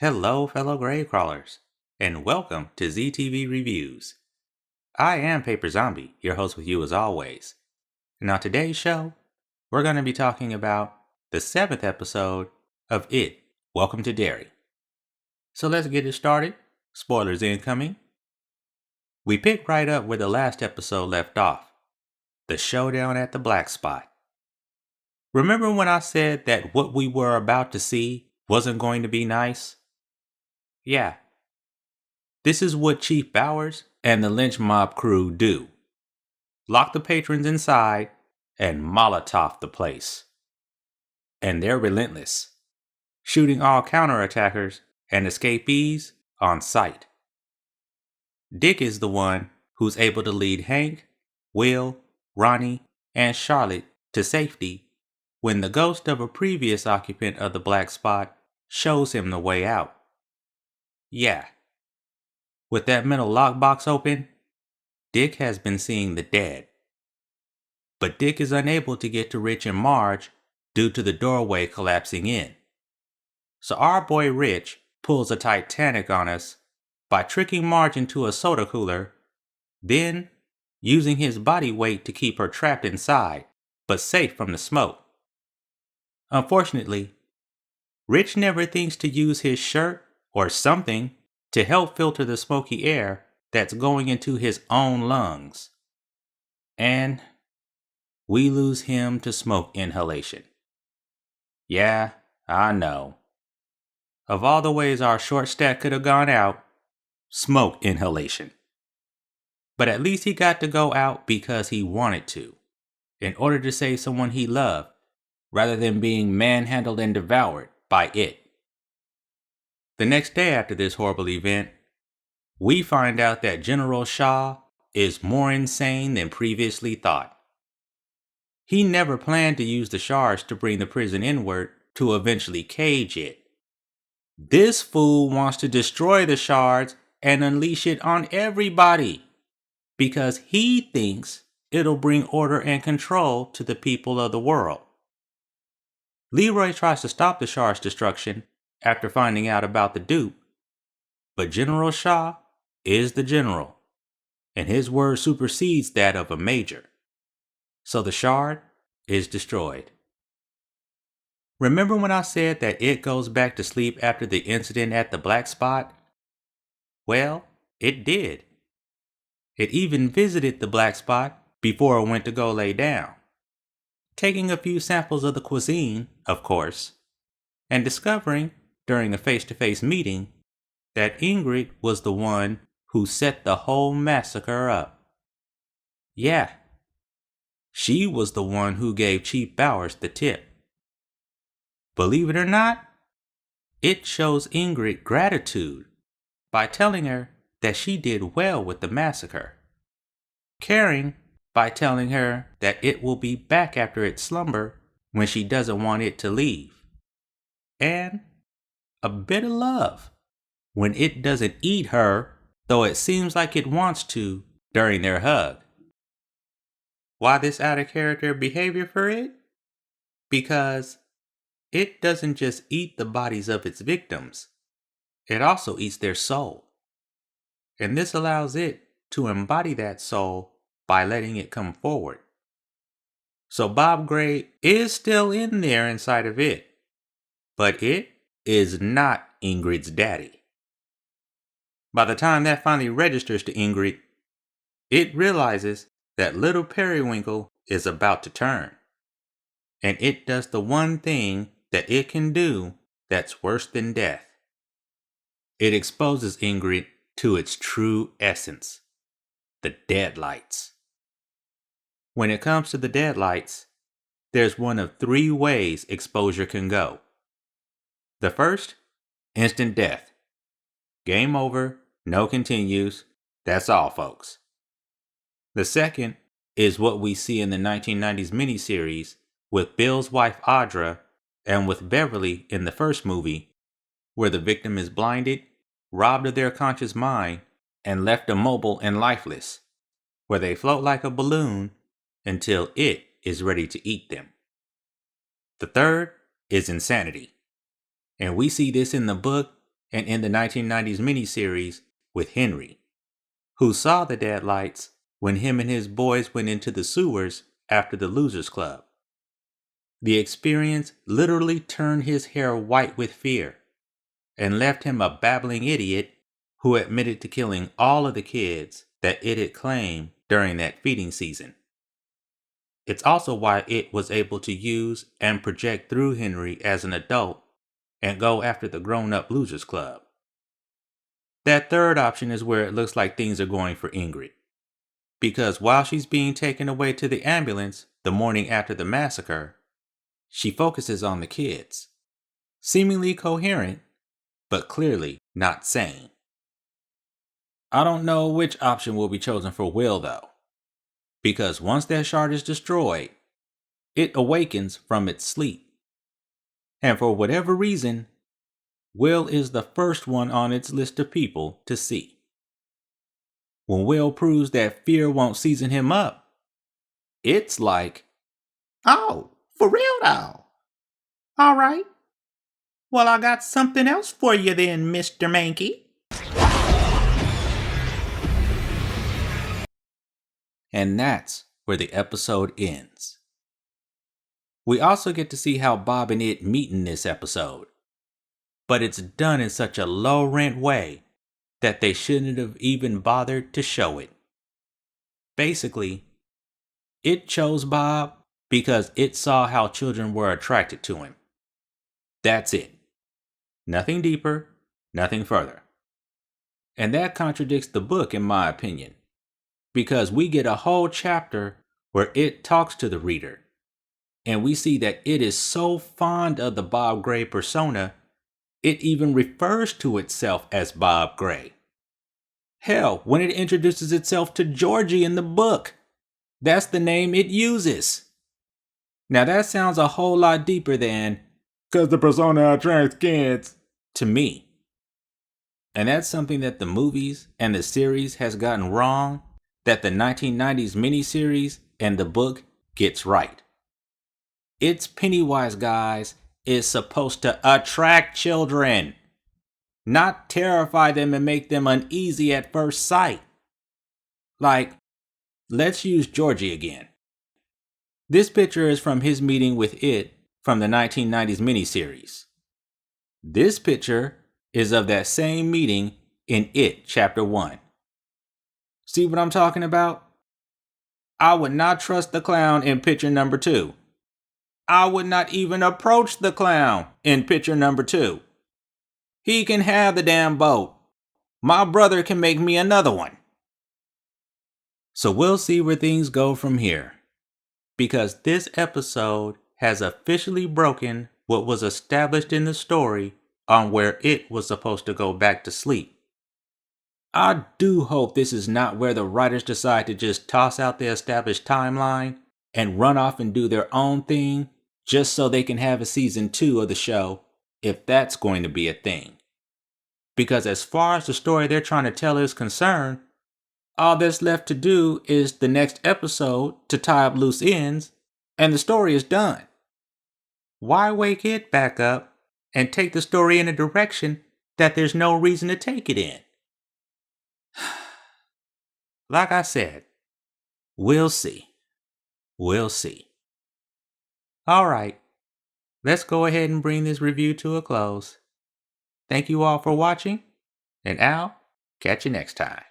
Hello, fellow grave crawlers, and welcome to ZTV Reviews. I am Paper Zombie, your host with you as always. And on today's show, we're going to be talking about the 7th episode of It, Welcome to Derry. So let's get it started. Spoilers incoming. We pick right up where the last episode left off. The showdown at the black spot. Remember when I said that what we were about to see wasn't going to be nice? Yeah. This is what Chief Bowers and the lynch mob crew do. Lock the patrons inside and Molotov the place. And they're relentless, shooting all counterattackers and escapees on sight. Dick is the one who's able to lead Hank, Will, Ronnie, and Charlotte to safety when the ghost of a previous occupant of the black spot shows him the way out. Yeah. With that metal lockbox open, Dick has been seeing the dead. But Dick is unable to get to Rich and Marge due to the doorway collapsing in. So our boy Rich pulls a Titanic on us by tricking Marge into a soda cooler, then using his body weight to keep her trapped inside, but safe from the smoke. Unfortunately, Rich never thinks to use his shirt or something to help filter the smoky air that's going into his own lungs. And we lose him to smoke inhalation. Yeah, I know. Of all the ways our short stack could have gone out, smoke inhalation. But at least he got to go out because he wanted to, in order to save someone he loved, rather than being manhandled and devoured by it. The next day after this horrible event, we find out that General Shaw is more insane than previously thought. He never planned to use the shards to bring the prison inward to eventually cage it. This fool wants to destroy the shards and unleash it on everybody because he thinks it'll bring order and control to the people of the world. Leroy tries to stop the shard's destruction after finding out about the dupe, but General Shaw is the general, and his word supersedes that of a major. So the shard is destroyed. Remember when I said that it goes back to sleep after the incident at the black spot? Well, it did. It even visited the black spot before it went to go lay down, taking a few samples of the cuisine, of course, and discovering, during a face-to-face meeting, that Ingrid was the one who set the whole massacre up. Yeah, she was the one who gave Chief Bowers the tip. Believe it or not, it shows Ingrid gratitude by telling her that she did well with the massacre. Caring by telling her that it will be back after its slumber when she doesn't want it to leave. And a bit of love when it doesn't eat her, though it seems like it wants to during their hug. Why this out of character behavior for it? Because it doesn't just eat the bodies of its victims, it also eats their soul. And this allows it to embody that soul by letting it come forward. So Bob Gray is still in there inside of it, but it is not Ingrid's daddy. By the time that finally registers to Ingrid, it realizes that little Periwinkle is about to turn. And it does the one thing that it can do that's worse than death. It exposes Ingrid to its true essence, the deadlights. When it comes to the deadlights, there's one of 3 ways exposure can go. The first, instant death. Game over, no continues, that's all folks. The second is what we see in the 1990s miniseries with Bill's wife Audra and with Beverly in the first movie, where the victim is blinded, robbed of their conscious mind, and left immobile and lifeless, where they float like a balloon until it is ready to eat them. The third is insanity, and we see this in the book and in the 1990s miniseries with Henry, who saw the deadlights when him and his boys went into the sewers after the Losers Club. The experience literally turned his hair white with fear and left him a babbling idiot who admitted to killing all of the kids that it had claimed during that feeding season. It's also why it was able to use and project through Henry as an adult and go after the grown-up Losers Club. That third option is where it looks like things are going for Ingrid, because while she's being taken away to the ambulance the morning after the massacre, she focuses on the kids, seemingly coherent, but clearly not sane. I don't know which option will be chosen for Will though, because once that shard is destroyed, it awakens from its sleep. And for whatever reason, Will is the first one on its list of people to see. When Will proves that fear won't season him up, it's like, "Oh, for real though? All right. Well, I got something else for you then, Mr. Mankey." And that's where the episode ends. We also get to see how Bob and It meet in this episode, but it's done in such a low-rent way that they shouldn't have even bothered to show it. Basically, It chose Bob because it saw how children were attracted to him. That's it. Nothing deeper, nothing further. And that contradicts the book in my opinion, because we get a whole chapter where It talks to the reader, and we see that It is so fond of the Bob Gray persona, it even refers to itself as Bob Gray. Hell, when it introduces itself to Georgie in the book, that's the name it uses. Now that sounds a whole lot deeper than, "'cause the persona attracts kids," to me. And that's something that the movies and the series has gotten wrong, that the 1990s miniseries and the book gets right. It's Pennywise, guys, is supposed to attract children, not terrify them and make them uneasy at first sight. Like, let's use Georgie again. This picture is from his meeting with It from the 1990s miniseries. This picture is of that same meeting in It Chapter 1. See what I'm talking about? I would not trust the clown in picture number 2. I would not even approach the clown in picture number 2. He can have the damn boat. My brother can make me another one. So we'll see where things go from here, because this episode has officially broken what was established in the story on where It was supposed to go back to sleep. I do hope this is not where the writers decide to just toss out the established timeline and run off and do their own thing just so they can have a season 2 of the show, if that's going to be a thing. Because as far as the story they're trying to tell is concerned, all that's left to do is the next episode to tie up loose ends, and the story is done. Why wake It back up and take the story in a direction that there's no reason to take it in? Like I said, we'll see. We'll see. Alright, let's go ahead and bring this review to a close. Thank you all for watching, and I'll catch you next time.